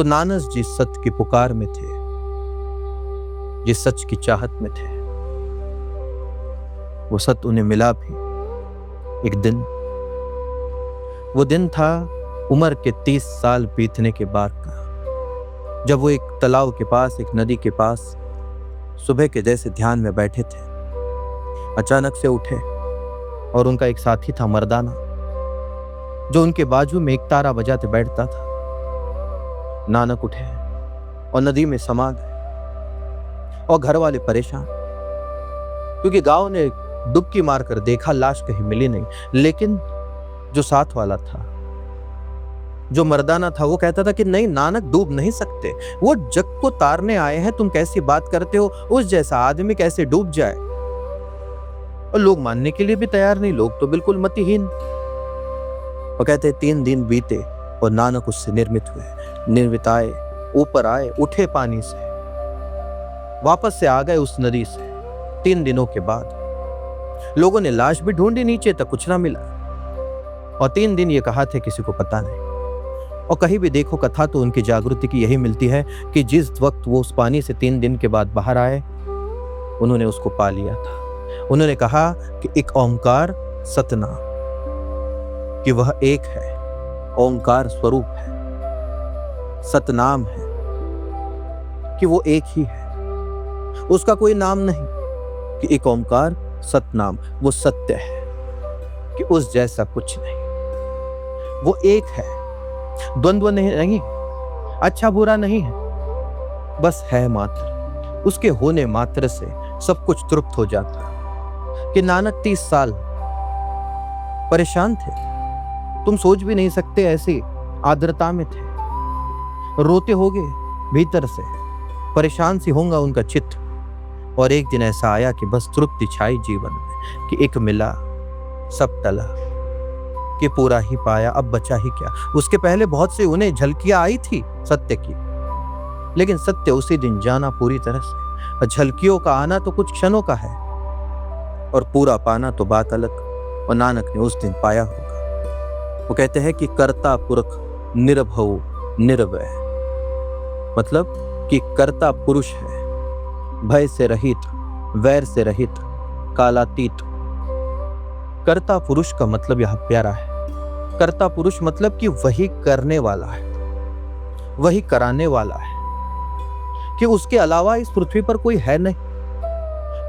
तो नानस जी सत्य की पुकार में थे, जिस सच की चाहत में थे। वो सत्य उन्हें मिला भी एक दिन। वो दिन था उम्र के 30 साल बीतने के बाद का, जब वो एक तालाब के पास, एक नदी के पास सुबह के जैसे ध्यान में बैठे थे। अचानक से उठे और उनका एक साथी था मर्दाना, जो उनके बाजू में एक तारा बजाते बैठता था। नानक उठे और नदी में समा गए और घर वाले परेशान, क्योंकि गांव ने डुबकी मारकर देखा, लाश कहीं मिली नहीं। लेकिन जो साथ वाला था, जो मर्दाना था, वो कहता था कि नहीं, नानक डूब नहीं सकते, वो जग को तारने आए हैं, तुम कैसी बात करते हो, उस जैसा आदमी कैसे डूब जाए। और लोग मानने के लिए भी तैयार नहीं, लोग तो बिल्कुल मतिहीन। वो कहते 3 दिन बीते और नानक उससे निर्मित हुए, निर्मित आए, ऊपर आए, उठे पानी से, वापस से आ गए उस नदी से। 3 दिनों के बाद लोगों ने लाश भी ढूंढी, नीचे तक कुछ ना मिला। और 3 दिन ये कहा थे किसी को पता नहीं। और कहीं भी देखो कथा तो उनकी जागृति की यही मिलती है कि जिस वक्त वो उस पानी से 3 दिन के बाद बाहर आए, उन्होंने उसको पा लिया था। उन्होंने कहा कि एक ओंकार सतनाम, कि वह एक है, ओंकार स्वरूप है, सतनाम है, कि वो एक ही है, उसका कोई नाम नहीं, कि एक ओंकार सतनाम, वो सत्य है, कि उस जैसा कुछ नहीं, वो एक है, द्वंद्व नहीं, अच्छा बुरा नहीं है, बस है मात्र। उसके होने मात्र से सब कुछ तृप्त हो जाता। कि नानक 30 साल परेशान थे, तुम सोच भी नहीं सकते, ऐसी आर्द्रता में थे, रोते होगे भीतर से, परेशान सी होगा उनका चित्त। और एक दिन ऐसा आया कि बस तृप्ति छाई जीवन में, कि एक मिला सब टला, कि पूरा ही पाया, अब बचा ही क्या। उसके पहले बहुत से उन्हें झलकियां आई थी सत्य की, लेकिन सत्य उसी दिन जाना पूरी तरह से। झलकियों का आना तो कुछ क्षणों का है, और पूरा पाना तो बात अलग। और नानक ने उस दिन पाया होगा। वो कहते हैं कि कर्ता पुरख निर्भव निर्वय, मतलब कि कर्ता पुरुष है, भय से रहित, वैर से रहित, कालातीत। कर्ता पुरुष का मतलब यह प्यारा है। कर्ता पुरुष मतलब कि वही करने वाला है, वही कराने वाला है, कि उसके अलावा इस पृथ्वी पर कोई है नहीं,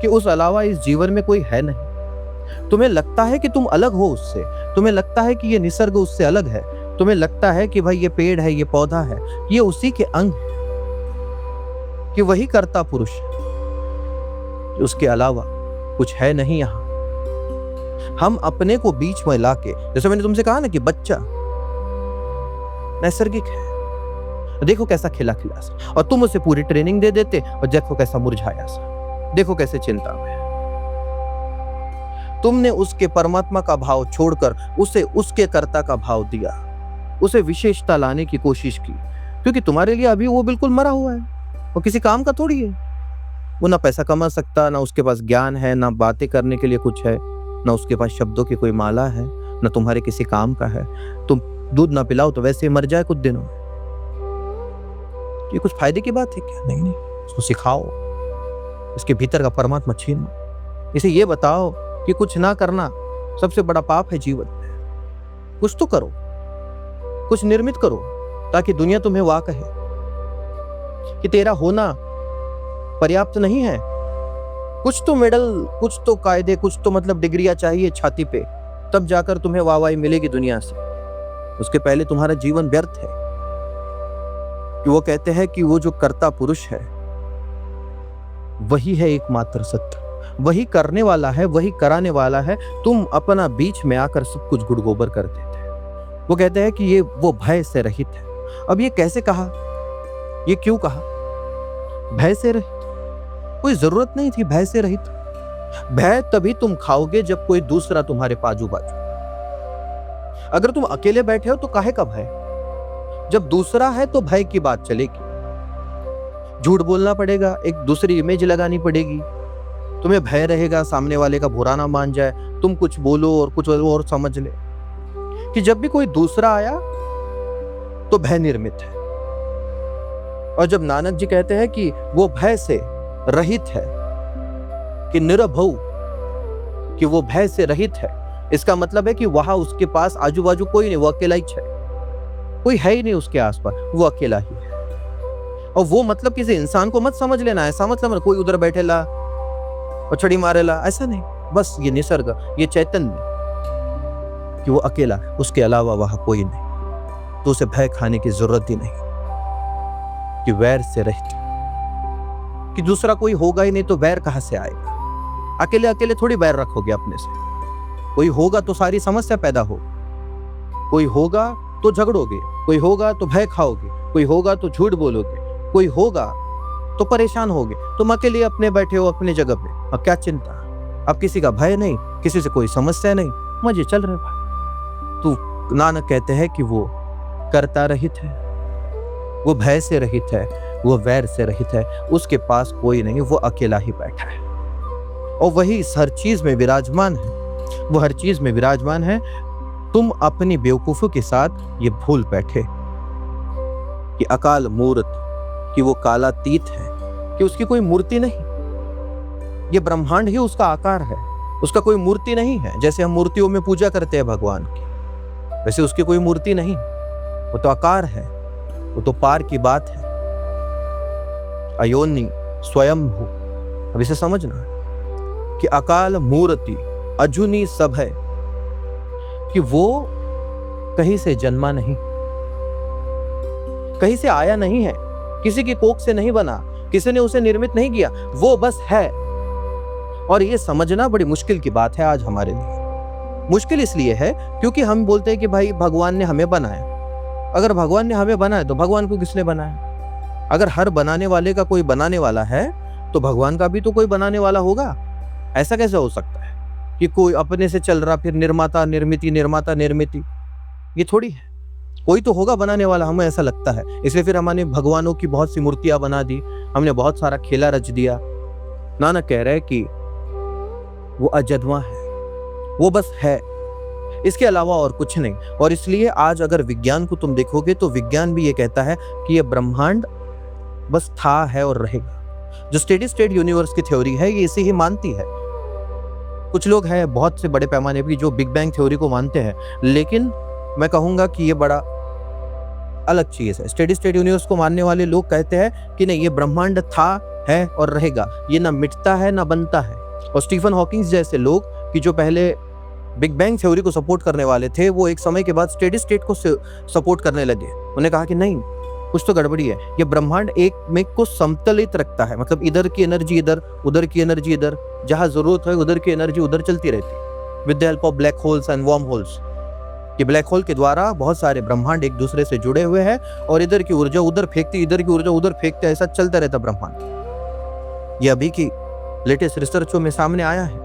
कि उस अलावा इस जीवन में कोई है नहीं। तुम्हें लगता है कि तुम अलग हो उससे, तुम्हें लगता है कि ये निसर्ग उससे अलग है, तुम्हें लगता है कि भाई ये पेड़ है, ये पौधा है, ये उसी के अंग है, कि वही कर्ता पुरुष है, उसके अलावा कुछ है नहीं यहां। हम अपने को बीच में लाके, जैसे मैंने तुमसे कहा ना कि बच्चा नैसर्गिक है, देखो कैसा खिला खिला सा, और तुम उसे पूरी ट्रेनिंग दे देते, और देखो कैसा मुरझाया सा, देखो कैसे चिंता में है। तुमने उसके परमात्मा का भाव छोड़कर उसे उसके कर्ता का भाव दिया, उसे विशेषता लाने की कोशिश की, क्योंकि तुम्हारे लिए अभी वो बिल्कुल मरा हुआ है, वो किसी काम का थोड़ी है। वो ना पैसा कमा सकता, ना उसके पास ज्ञान है, ना बातें करने के लिए कुछ है, ना उसके पास शब्दों की कोई माला है, ना तुम्हारे किसी काम का है। तुम दूध ना पिलाओ तो वैसे ही मर जाए कुछ दिनों में। ये कुछ फायदे की बात है क्या? नहीं, उसको सिखाओ, इसके भीतर का परमात्मा छीनो, इसे ये बताओ कि कुछ ना करना सबसे बड़ा पाप है जीवन में। कुछ तो करो, कुछ निर्मित करो, ताकि दुनिया तुम्हें वाह कहे कि तेरा होना पर्याप्त नहीं है। कुछ तो मेडल, कुछ तो कायदे, कुछ तो मतलब डिग्रियां चाहिए छाती पे, तब जाकर तुम्हें वाहवाही मिलेगी दुनिया से। उसके पहले तुम्हारा जीवन व्यर्थ है। कि वो कहते हैं कि वो जो कर्ता पुरुष है वही है एकमात्र सत्य, वही करने वाला है, वही कराने वाला है। तुम अपना बीच में आकर सब कुछ गुड़ गोबर कर देते हैं। वो कहते हैं कि ये वो भय से रहित है। अब ये कैसे कहा, ये क्यों कहा भय से रहित? कोई जरूरत नहीं थी भय से रहित। भय तभी तुम खाओगे जब कोई दूसरा तुम्हारे बाजू बाजू। अगर तुम अकेले बैठे हो तो काहे का भय? जब दूसरा है तो भय की बात चलेगी। झूठ बोलना पड़ेगा, एक दूसरी इमेज लगानी पड़ेगी, तुम्हें भय रहेगा सामने वाले का बुरा ना मान जाए, तुम कुछ बोलो और कुछ और समझ ले। कि जब भी कोई दूसरा आया तो भय निर्मित है, और जब नानक जी कहते हैं कि वो भय से रहित है, कि निरभौ, कि वो भय से रहित है, इसका मतलब है कि वहां उसके पास आजू बाजू कोई नहीं, वो अकेला ही है, कोई है ही नहीं उसके आसपास, वो अकेला ही है। और वो मतलब किसी इंसान को मत समझ लेना, ऐसा मतलब कोई उधर बैठेला और छड़ी मारेला, ऐसा नहीं। बस ये निसर्ग, ये चैतन्य, कि वो अकेला, उसके अलावा वहां कोई नहीं, तो उसे भय खाने की जरूरत ही नहीं, कि वैर से रहित, कि दूसरा कोई होगा ही नहीं तो वैर कहां से आएगा। अकेले अकेले थोड़ी वैर रखोगे अपने से, कोई होगा तो सारी समस्या पैदा हो, कोई होगा तो झगड़ोगे, कोई होगा तो भय खाओगे, कोई होगा तो झूठ बोलोगे, कोई होगा तो परेशान होगे। तुम अकेले अपने बैठे हो अपनी जगह पे, अब क्या चिंता, अब किसी का भय नहीं, किसी से कोई समस्या नहीं, मजे चल रहे भाई। तो नानक कहते हैं कि वो कर्ता रहित है, वो भय से रहित है, वो वैर से रहित है, उसके पास कोई नहीं, वो अकेला ही बैठा है और वही हर चीज में विराजमान है, वो हर चीज में विराजमान है। तुम अपनी बेवकूफों के साथ ये भूल बैठे कि अकाल मूर्त, कि वो कालातीत है, कि उसकी कोई मूर्ति नहीं, ये ब्रह्मांड ही उसका आकार है, उसका कोई मूर्ति नहीं है। जैसे हम मूर्तियों में पूजा करते हैं भगवान की, वैसे उसकी कोई मूर्ति नहीं, वो तो आकार है, वो तो पार की बात है, अयोनि स्वयंभू। अब इसे समझना कि अकाल मूर्ति अजुनी सब है, कि वो कहीं से जन्मा नहीं, कहीं से आया नहीं है, किसी की कोख से नहीं बना, किसी ने उसे निर्मित नहीं किया, वो बस है। और ये समझना बड़ी मुश्किल की बात है आज हमारे लिए। मुश्किल इसलिए है क्योंकि हम बोलते हैं कि भाई भगवान ने हमें बनाया। अगर भगवान ने हमें बनाया तो भगवान को किसने बनाया? अगर हर बनाने वाले का कोई बनाने वाला है तो भगवान का भी तो कोई बनाने वाला होगा। ऐसा कैसे हो सकता है कि कोई अपने से चल रहा फिर निर्माता निर्मिति, निर्माता निर्मिति? ये थोड़ी है, कोई तो होगा बनाने वाला, हमें ऐसा लगता है। इसलिए फिर हमने भगवानों की बहुत सी मूर्तियां बना दी, हमने बहुत सारा खेला रच दिया। नानक कह रहे हैं कि वो अजन्मा है, वो बस है, इसके अलावा और कुछ नहीं। और इसलिए आज अगर विज्ञान को तुम देखोगे तो विज्ञान भी ये कहता है कि ये ब्रह्मांड बस था, है और रहेगा। जो स्टेडी स्टेट यूनिवर्स की थ्योरी है ये इसे ही मानती है। कुछ लोग हैं बहुत से बड़े पैमाने पर जो बिग बैंग थ्योरी को मानते हैं, लेकिन मैं कहूंगा कि ये बड़ा अलग चीज है। स्टेडी स्टेट यूनिवर्स को मानने वाले लोग कहते हैं कि नहीं, ये ब्रह्मांड था, है और रहेगा, ये ना मिटता है ना बनता है। और स्टीफन हॉकिंग्स जैसे लोग कि जो पहले बिग बैंग थ्योरी को सपोर्ट करने वाले थे, वो एक समय के बाद स्टेडी स्टेट को सपोर्ट करने लगे। उन्हें कहा कि नहीं, कुछ तो गड़बड़ी है, ये ब्रह्मांड एक में को समतलित रखता है, मतलब इधर की एनर्जी इधर, उधर की एनर्जी इधर, जहां जरूरत है उधर की एनर्जी उधर चलती रहती, with the help of black holes and worm holes. कि ब्लैक होल के द्वारा बहुत सारे ब्रह्मांड एक दूसरे से जुड़े हुए हैं और इधर की ऊर्जा उधर फेंकती, इधर की ऊर्जा उधर फेंकते, ऐसा चलता रहता ब्रह्मांड। ये अभी की लेटेस्ट रिसर्चों में सामने आया है।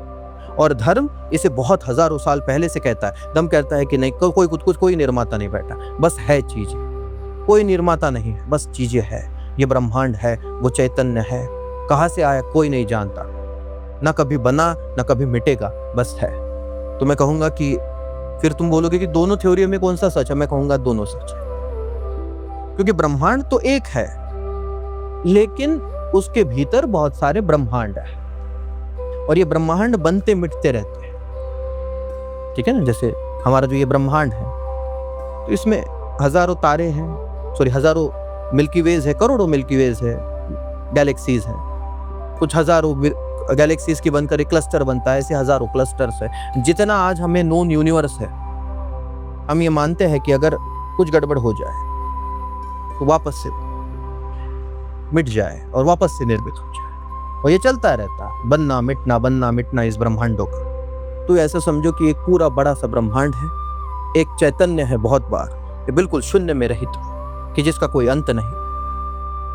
और धर्म इसे बहुत हजारों साल पहले से कहता है। धर्म कहता है कि नहीं, कोई कुछ कोई निर्माता नहीं बैठा, बस है चीजें, कोई निर्माता नहीं है, बस चीजें है। ये ब्रह्मांड है, वो चैतन्य है, कहाँ से आया कोई नहीं जानता, ना कभी बना ना कभी मिटेगा, बस है। तो मैं कहूंगा कि फिर तुम बोलोगे कि दोनों थ्योरी में कौन सा सच है? मैं कहूंगा दोनों सच है, क्योंकि ब्रह्मांड तो एक है लेकिन उसके भीतर बहुत सारे ब्रह्मांड है और ये ब्रह्मांड बनते मिटते रहते हैं। ठीक है ना, जैसे हमारा जो ये ब्रह्मांड है तो इसमें हजारों तारे हैं, सॉरी हजारों मिल्की वेज है, करोड़ों मिल्की वेज है, गैलेक्सीज है, कुछ हजारों गैलेक्सीज की बनकर एक क्लस्टर बनता है, ऐसे हजारों क्लस्टर्स है। जितना आज हमें नोन यूनिवर्स है, हम ये मानते हैं कि अगर कुछ गड़बड़ हो जाए तो वापस से मिट जाए और वापस से निर्मित हो जाए, और ये चलता रहता, बनना मिटना इस ब्रह्मांडों का। तो ऐसा समझो कि एक पूरा बड़ा सा ब्रह्मांड है, एक चैतन्य है बहुत बार, ये बिल्कुल शून्य में रहित, कि जिसका कोई अंत नहीं,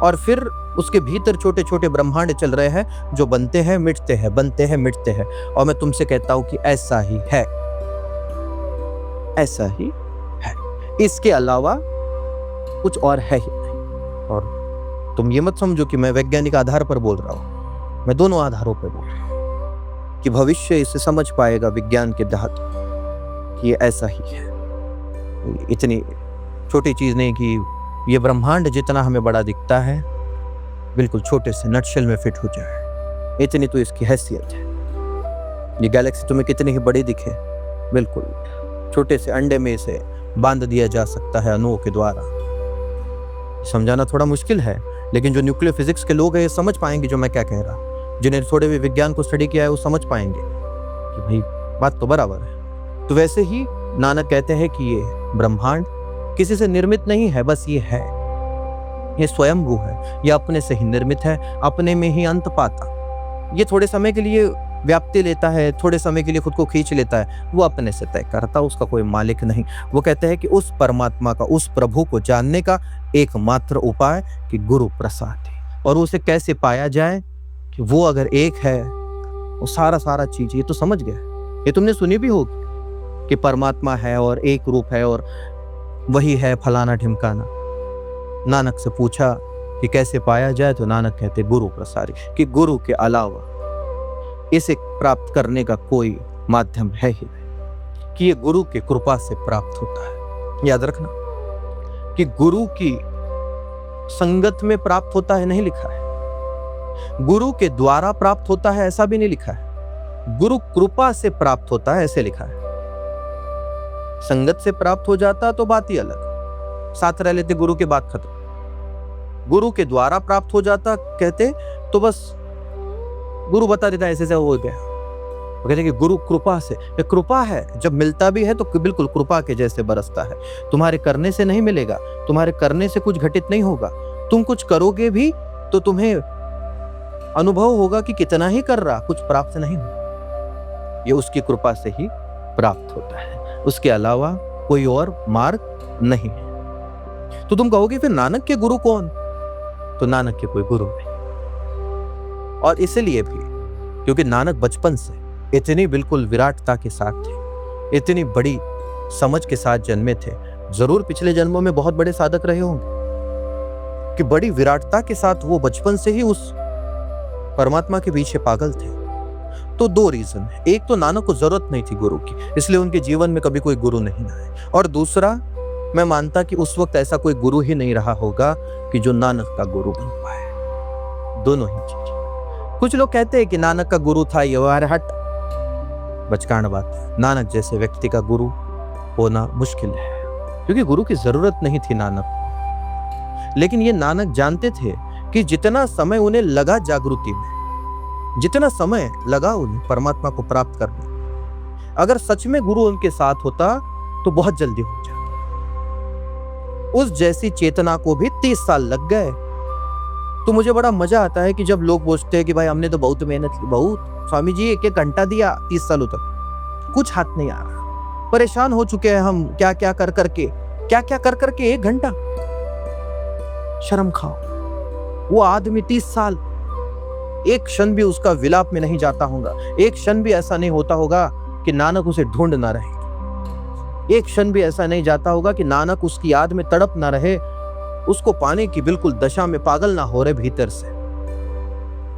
और फिर उसके भीतर छोटे छोटे ब्रह्मांड चल रहे हैं जो बनते हैं मिटते हैं, बनते हैं मिटते हैं। और मैं तुमसे कहता हूं कि ऐसा ही है, ऐसा ही है, इसके अलावा कुछ और है ही नहीं। और तुम ये मत समझो कि मैं वैज्ञानिक आधार पर बोल रहा हूं, मैं दोनों आधारों पर बोल रहा हूं कि भविष्य इसे समझ पाएगा विज्ञान के तहत कि ये ऐसा ही है। इतनी छोटी चीज नहीं कि ये ब्रह्मांड जितना हमें बड़ा दिखता है बिल्कुल छोटे से नटशेल में फिट हो जाए, इतनी तो इसकी हैसियत है। ये गैलेक्सी तुम्हें कितनी ही बड़ी दिखे, बिल्कुल छोटे से अंडे में इसे बांध दिया जा सकता है अणुओं के द्वारा। समझाना थोड़ा मुश्किल है, लेकिन जो न्यूक्लियर फिजिक्स के लोग हैं ये समझ पाएंगे जो मैं क्या कह रहा। जिन्हें थोड़े भी विज्ञान को स्टडी किया है वो समझ पाएंगे कि भाई बात तो बराबर है। तो वैसे ही नानक कहते हैं कि ये ब्रह्मांड किसी से निर्मित नहीं है, बस ये है, ये स्वयंभू है, ये अपने से ही निर्मित है, अपने में ही अंत पाता। ये थोड़े समय के लिए व्याप्ति लेता है, थोड़े समय के लिए खुद को खींच लेता है, वो अपने से तय करता, उसका कोई मालिक नहीं। वो कहते हैं कि उस परमात्मा का, उस प्रभु को जानने का एकमात्र उपाय कि गुरु प्रसाद है। और उसे कैसे पाया जाए कि वो अगर एक है, वो सारा चीज, ये तो समझ गया, ये तुमने सुनी भी होगी कि परमात्मा है और एक रूप है और वही है फलाना ढिमकाना। नानक से पूछा कि कैसे पाया जाए, तो नानक कहते गुरु प्रसाद, कि गुरु के अलावा इसे प्राप्त करने का कोई माध्यम है ही नहीं, कि ये गुरु की कृपा से प्राप्त होता है। याद रखना कि गुरु की संगत में प्राप्त होता है नहीं लिखा है, गुरु के द्वारा प्राप्त होता है ऐसा भी नहीं लिखा है, गुरु कृपा से प्राप्त होता है ऐसे लिखा है। संगत से प्राप्त हो जाता तो बात ही अलग, साथ रह लेते, गुरु के बात खत्म। गुरु के द्वारा प्राप्त हो जाता कहते तो बस गुरु बता देता ऐसे से हो गया। वो कहते कि गुरु कृपा से, ये कृपा है, जब मिलता भी है तो बिल्कुल कृपा के जैसे बरसता है। तुम्हारे करने से नहीं मिलेगा, तुम्हारे करने से कुछ घटित नहीं होगा, तुम कुछ करोगे भी तो तुम्हें अनुभव होगा कि कितना ही कर रहा, कुछ प्राप्त नहीं होगा। ये उसकी कृपा से ही प्राप्त होता है, उसके अलावा कोई और मार्ग नहीं है। तो तुम कहोगे फिर नानक के गुरु कौन? तो नानक के कोई गुरु नहीं। और इसलिए भी क्योंकि नानक बचपन से इतनी बिल्कुल विराटता के साथ थे, इतनी बड़ी समझ के साथ जन्मे थे। जरूर पिछले जन्मों में बहुत बड़े साधक रहे होंगे कि बड़ी विराटता के साथ वो बचपन से ही उस परमात्मा के पीछे पागल थे। तो दो रीजन है, एक तो नानक को जरूरत नहीं थी गुरु की, इसलिए उनके जीवन में कभी कोई गुरु नहीं आए, और दूसरा मैं मानता कि उस वक्त ऐसा कोई गुरु ही नहीं रहा होगा कि जो नानक का गुरु बन पाए। दोनों ही चीज। कुछ लोग कहते हैं कि नानक का गुरु था, ये हट बचकान बात है। नानक जैसे व्यक्ति का गुरु होना मुश्किल है, क्योंकि गुरु की जरूरत नहीं थी नानक को। लेकिन ये नानक जानते थे कि जितना समय उन्हें लगा जागृति में, जितना समय लगा उन्हें परमात्मा को प्राप्त करने, अगर सच में गुरु उनके साथ होता तो बहुत जल्दी हो जाता। उस जैसी चेतना को भी 30 साल लग गए। तो मुझे बड़ा मजा आता है कि जब लोग पूछते हैं कि भाई हमने तो बहुत मेहनत की, बहुत स्वामी जी 1-1 घंटा दिया 30 सालों तक, कुछ हाथ नहीं आ रहा, परेशान हो चुके हैं हम, क्या क्या कर करके 1 घंटा। शर्म खाओ। वो आदमी 30 साल एक क्षण भी उसका विलाप में नहीं जाता होगा, एक क्षण भी ऐसा नहीं होता होगा कि नानक उसे ढूंढ ना रहे, एक क्षण भी ऐसा नहीं जाता होगा कि नानक उसकी याद में तड़प ना रहे, उसको पाने की बिल्कुल दशा में पागल ना हो रहे भीतर से।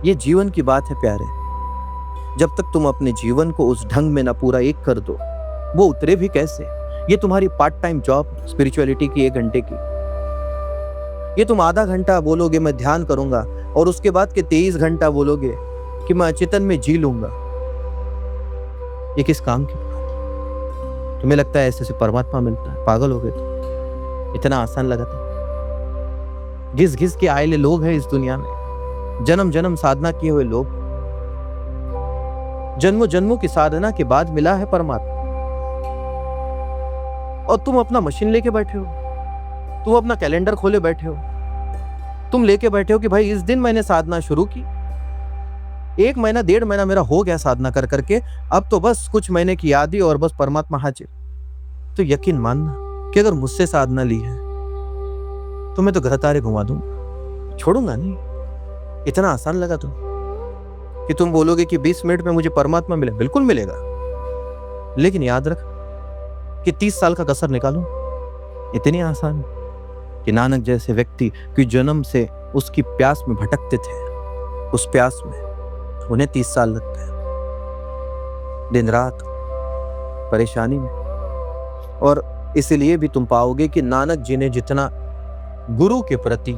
ये जीवन की बात है प्यारे। जब तक तुम अपने जीवन को उस ढंग में ना पूरा एक कर दो, वो उतरे भी कैसे? ये तुम्हारी पार्ट टाइम जॉब स्पिरिचुअलिटी की 1 घंटे की, ये तुम आधा घंटा बोलोगे मैं ध्यान करूंगा और उसके बाद के 23 घंटा बोलोगे कि मैं अचेतन में जी लूंगा, ये किस काम की? तुम्हें लगता है ऐसे से परमात्मा मिलता है? पागल हो गए तुम, इतना आसान लगा था? घिस घिस के आए लोग हैं इस दुनिया में, जन्म जन्म साधना किए हुए लोग, जन्मों जन्मों की साधना के बाद मिला है परमात्मा। और तुम अपना मशीन लेके बैठे हो, तुम अपना कैलेंडर खोले बैठे हो, तुम लेके बैठे हो कि भाई इस दिन मैंने साधना शुरू की, 1 महीना 1.5 महीना मेरा हो गया साधना कर करके, अब तो बस कुछ महीने की याद ही और बस परमात्मा हाजिर। तो यकीन मानना कि अगर मुझसे साधना ली है तो मैं तो ग्रह तारे घुमा दूंगा, छोड़ूंगा नहीं। इतना आसान लगा तुम कि तुम बोलोगे कि 20 मिनट में मुझे परमात्मा मिले, बिल्कुल मिलेगा, लेकिन याद रख कि 30 साल का कसर निकालूं, इतनी आसान कि नानक जैसे व्यक्ति की जन्म से उसकी प्यास में भटकते थे, उस प्यास में उन्हें 30 साल लगते हैं, दिन रात परेशानी में। और इसलिए भी तुम पाओगे कि नानक जी ने जितना गुरु के प्रति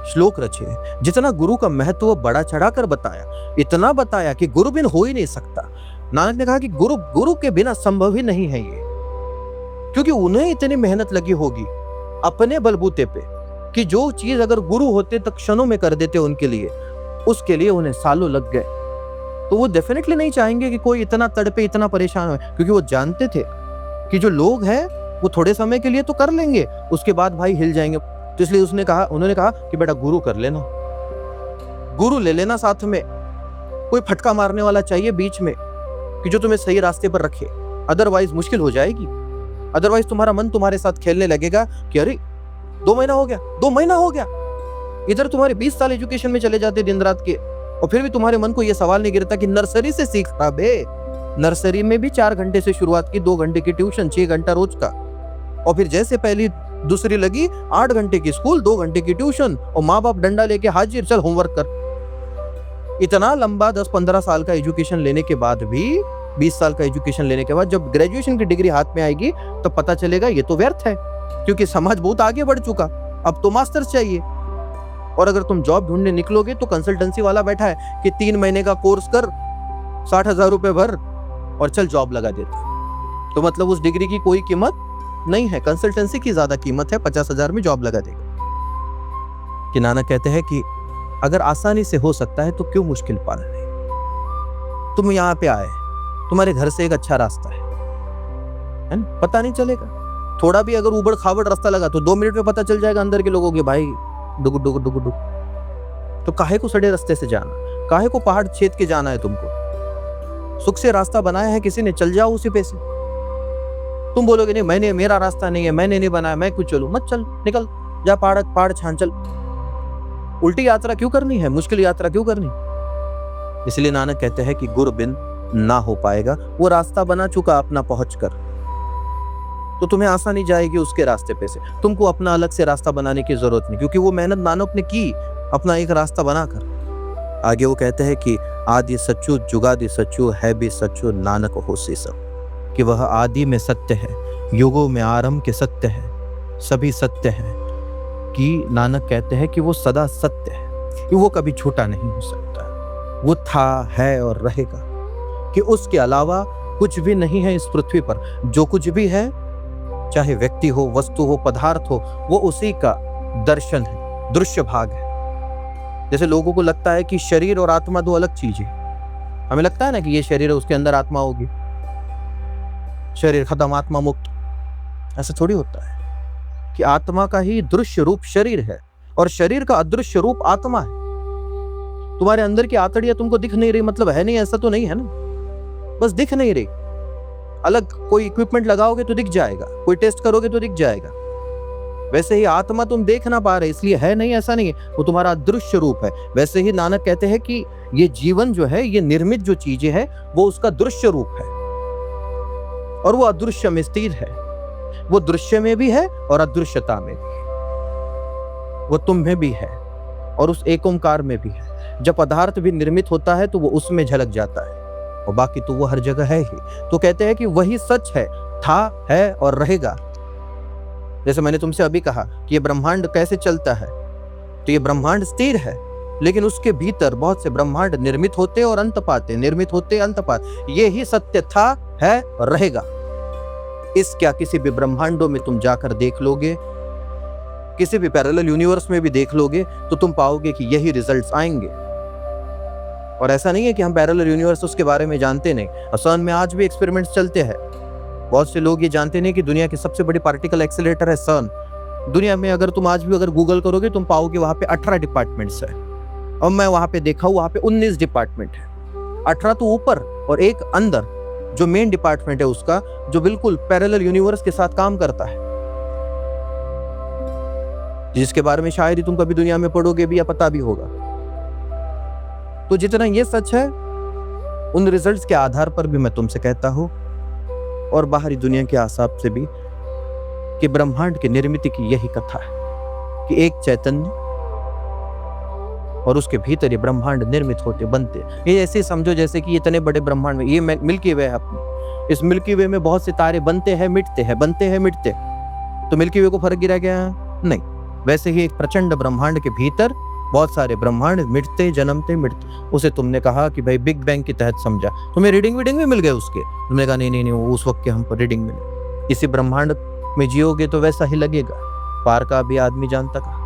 श्लोक रचे, जितना गुरु का महत्व बड़ा चढ़ाकर बताया, इतना बताया कि गुरु बिन हो ही नहीं सकता। नानक ने कहा कि गुरु के बिना संभव ही नहीं है ये, क्योंकि उन्हें इतनी मेहनत लगी होगी अपने बलबूते पे कि जो चीज अगर गुरु होते तो क्षणों में कर देते उनके लिए, उसके लिए उन्हें सालों लग गए। तो वो डेफिनेटली नहीं चाहेंगे कि कोई इतना तड़पे, इतना परेशान हो, क्योंकि वो जानते थे कि जो लोग हैं वो थोड़े समय के लिए तो कर लेंगे, उसके बाद भाई हिल जाएंगे। तो इसलिए उन्होंने कहा कि बेटा गुरु कर लेना, गुरु ले लेना साथ में, कोई फटका मारने वाला चाहिए बीच में कि जो तुम्हें सही रास्ते पर रखे, अदरवाइज मुश्किल हो जाएगी। अदरवाइज तुम्हारा मन तुम्हारे साथ खेलने लगेगा कि अरे 2 महीना हो गया, इधर तुम्हारे 20 साल एजुकेशन में चले जाते दिन रात के, और फिर भी तुम्हारे मन को यह सवाल नहीं गिरता कि नर्सरी से सीख रहा बे। नर्सरी में भी 4 घंटे से शुरुआत की, 2 घंटे की ट्यूशन, 6 घंटा रोज का, और फिर जैसे पहली दूसरी लगी 8 घंटे की स्कूल, 2 घंटे की ट्यूशन, और माँ बाप डंडा लेके हाजिर, चल होमवर्क कर। इतना लंबा 10-15 साल का एजुकेशन लेने के बाद भी, 20 साल का एजुकेशन लेने के बाद जब ग्रेजुएशन की डिग्री हाथ में आएगी तो पता चलेगा ये तो व्यर्थ है, क्योंकि समाज बहुत आगे बढ़ चुका, अब तो मास्टर्स चाहिए। और अगर तुम जॉब ढूंढने निकलोगे तो कंसल्टेंसी वाला बैठा है कि 3 महीने का कोर्स कर, 60,000 रुपए भर और चल जॉब लगा देता। तो मतलब उस डिग्री की कोई कीमत नहीं है, कंसल्टेंसी की ज्यादा कीमत है, 50,000 में जॉब लगा देगा। कि नानक कहते हैं कि अगर आसानी से हो सकता है तो क्यों मुश्किल पाना है। तुम यहाँ पे आए, तुम्हारे घर से एक अच्छा रास्ता है ना? पता नहीं चलेगा, थोड़ा भी अगर उबड़ खाबड़ रास्ता लगा तो 2 मिनट में पता चल जाएगा अंदर के लोगों के, भाई डुग डुग डुग डुग। तो काहे को सड़े रास्ते से जाना, काहे को पहाड़ छेद के जाना है तुमको? सुख से रास्ता बनाया है किसी ने, चल जाओ उसी पे से। तुम बोलोगे नहीं मेरा रास्ता नहीं है, मैंने नहीं बनाया, मैं कुछ चलूं, मत चल, निकल जा, पहाड़ छान चल। उल्टी यात्रा क्यों करनी है, मुश्किल यात्रा क्यों करनी? इसलिए नानक कहते हैं कि गुरु बिन ना हो पाएगा, वो रास्ता बना चुका अपना पहुंच कर, तो तुम्हें आसानी जाएगी उसके रास्ते पे से, तुमको अपना अलग से रास्ता बनाने की जरूरत नहीं, क्योंकि वो मेहनत नानक ने की अपना एक रास्ता बनाकर। आगे वो कहते हैं कि आदि सच्चू जुगादि सच्चू है भी सच्चू नानक होसी सब, कि वह आदि में सत्य है, युगों में आरंभ के सत्य है, सभी सत्य है। कि नानक कहते हैं कि वो सदा सत्य है, कि वो कभी झूठा नहीं हो सकता, वो था, है और रहेगा, कि उसके अलावा कुछ भी नहीं है इस पृथ्वी पर। जो कुछ भी है, चाहे व्यक्ति हो, वस्तु हो, पदार्थ हो, वो उसी का दर्शन है, दृश्य भाग है। जैसे लोगों को लगता है कि शरीर और आत्मा 2 अलग चीजें, हमें लगता है ना कि ये शरीर है, उसके अंदर आत्मा होगी, शरीर खत्म आत्मा मुक्त। ऐसा थोड़ी होता है कि आत्मा का ही दृश्य रूप शरीर है और शरीर का अदृश्य रूप आत्मा है। तुम्हारे अंदर की आतड़ियां तुमको दिख नहीं रही मतलब है नहीं, ऐसा तो नहीं है ना, बस दिख नहीं रही। अलग कोई इक्विपमेंट लगाओगे तो दिख जाएगा, कोई टेस्ट करोगे तो दिख जाएगा। वैसे ही आत्मा तुम देख ना पा रहे इसलिए है नहीं, ऐसा नहीं है, वो तुम्हारा अदृश्य रूप है। वैसे ही नानक कहते हैं कि ये जीवन जो है, ये निर्मित जो चीजें हैं, वो उसका दृश्य रूप है और वो अदृश्य में स्थिर है। वो दृश्य में भी है और अदृश्यता में भी है, वो तुम में भी है और उस एक ओंकार में भी है। जब पदार्थ भी निर्मित होता है तो वो उसमें झलक जाता है और बाकी तो वो हर जगह है ही। तो कहते हैं कि वही सच है, था, है और रहेगा। जैसे मैंने तुमसे अभी कहा कि ये ब्रह्मांड कैसे चलता है, तो ये ब्रह्मांड स्थिर है, लेकिन उसके भीतर बहुत से ब्रह्मांड निर्मित होते और अंत पाते, निर्मित होते अंत पाते। ये ही सत्य था, है और रहेगा। इस क्या किसी भी ब्रह्मांडों में तुम जाकर देख लोगे, किसी भी पैरेलल यूनिवर्स में भी देख लोगे, तो तुम पाओगे कि यही रिजल्ट्स आएंगे। और ऐसा नहीं है कि हम पैरेलल यूनिवर्स उसके बारे में जानते नहीं, CERN में आज भी एक्सपेरिमेंट्स चलते हैं। बहुत से लोग ये जानते नहीं कि दुनिया की सबसे बड़ी पार्टिकल एक्सेलरेटर है CERN। दुनिया में अगर तुम आज भी अगर गूगल करोगे तुम पाओगे वहां पे 18 डिपार्टमेंट्स है, और मैं वहां पे देखा हूं वहां पे 19 डिपार्टमेंट है। 18 तो ऊपर और एक अंदर जो मेन डिपार्टमेंट है उसका, जो बिल्कुल पैरेलल यूनिवर्स के साथ काम करता है, जिसके बारे में शायद ही तुम कभी दुनिया में पढ़ोगे भी या पता भी होगा। तो जितना ये सच है, उन रिजल्ट्स के आधार पर भी मैं तुमसे कहता हूं और बाहरी दुनिया के हिसाब से भी कि ब्रह्मांड की निर्मित की यही कथा है कि एक चैतन्य और उसके भीतर ये ब्रह्मांड निर्मित होते बनते। ये ऐसे समझो जैसे कि इतने बड़े ब्रह्मांड में ये मिल्की वे है अपनी, इस मिल्की वे में बहुत से तारे बनते हैं मिटते हैं, बनते हैं मिटते। तो मिल्की वे को फर्क गिरा गया, नहीं, वैसे ही एक प्रचंड ब्रह्मांड के भीतर बहुत सारे ब्रह्मांड मिटते जन्मते मिटते। उसे तुमने कहा कि भाई बिग बैंग के तहत समझा, तुम्हें रीडिंग वीडिंग भी मिल गए उसके। तुमने कहा नहीं नहीं नहीं, वो उस वक्त के हमको रीडिंग मिले। इसी ब्रह्मांड में जियोगे तो वैसा ही लगेगा। पार का भी आदमी जानता कहा।